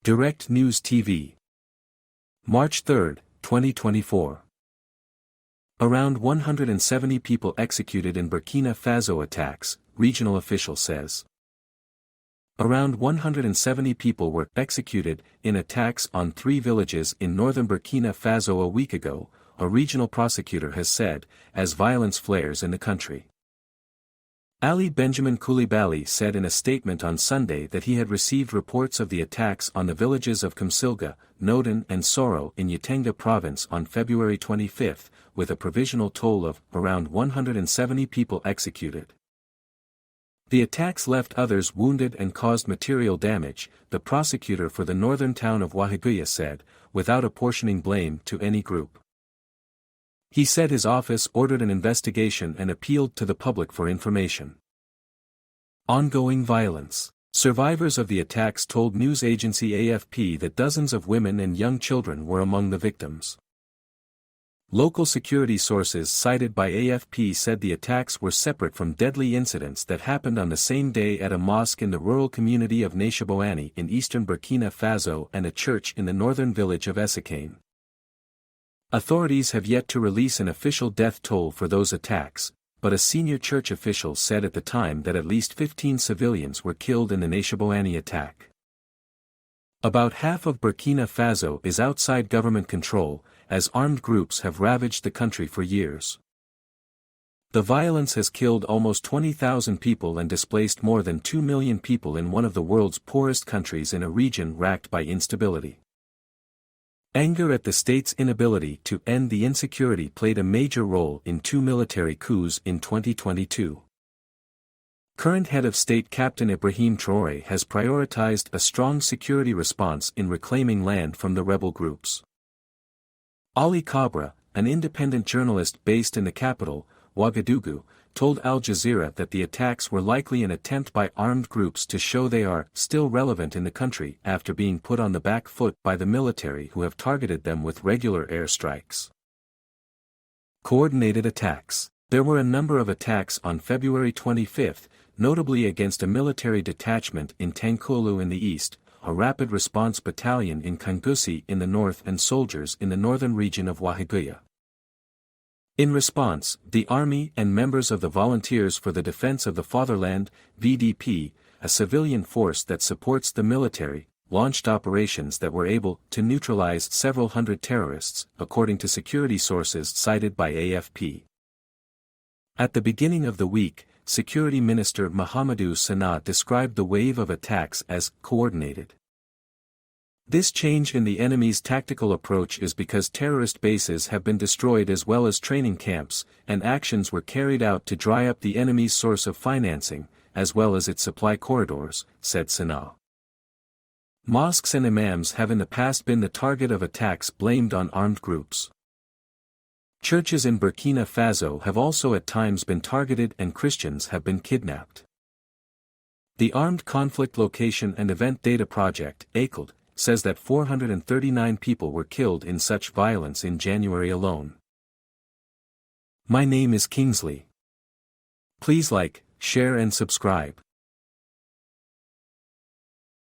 Direct News TV. March 3, 2024. Around 170 people executed in Burkina Faso attacks, regional official says. Around 170 people were executed in attacks on 3 villages in northern Burkina Faso a week ago, a regional prosecutor has said, as violence flares in the country. Ali Benjamin Coulibaly said in a statement on Sunday that he had received reports of the attacks on the villages of Kamsilga, Nodon and Soro in Yatenga province on February 25, with a provisional toll of around 170 people executed. The attacks left others wounded and caused material damage, the prosecutor for the northern town of Ouahigouya said, without apportioning blame to any group. He said his office ordered an investigation and appealed to the public for information. Ongoing violence. Survivors of the attacks told news agency AFP that dozens of women and young children were among the victims. Local security sources cited by AFP said the attacks were separate from deadly incidents that happened on the same day at a mosque in the rural community of Neshaboani in eastern Burkina Faso and a church in the northern village of Essakane. Authorities have yet to release an official death toll for those attacks, but a senior church official said at the time that at least 15 civilians were killed in the Neshaboani attack. About half of Burkina Faso is outside government control, as armed groups have ravaged the country for years. The violence has killed almost 20,000 people and displaced more than 2 million people in one of the world's poorest countries in a region racked by instability. Anger at the state's inability to end the insecurity played a major role in 2 military coups in 2022. Current head of state Captain Ibrahim Traoré has prioritized a strong security response in reclaiming land from the rebel groups. Ali Kabra, an independent journalist based in the capital, Ouagadougou, told Al Jazeera that the attacks were likely an attempt by armed groups to show they are still relevant in the country after being put on the back foot by the military who have targeted them with regular airstrikes. Coordinated attacks. There were a number of attacks on February 25, notably against a military detachment in Tankolo in the east, a rapid response battalion in Kangusi in the north and soldiers in the northern region of Ouahigouya. In response, the army and members of the Volunteers for the Defense of the Fatherland, VDP, a civilian force that supports the military, launched operations that were able to neutralize several hundred terrorists, according to security sources cited by AFP. At the beginning of the week, Security Minister Mahamadou Sanaa described the wave of attacks as coordinated. This change in the enemy's tactical approach is because terrorist bases have been destroyed as well as training camps, and actions were carried out to dry up the enemy's source of financing, as well as its supply corridors, said Sanaa. Mosques and imams have in the past been the target of attacks blamed on armed groups. Churches in Burkina Faso have also at times been targeted and Christians have been kidnapped. The Armed Conflict Location and Event Data Project, ACLD, says that 439 people were killed in such violence in January alone. My name is Kingsley. Please like, share and subscribe.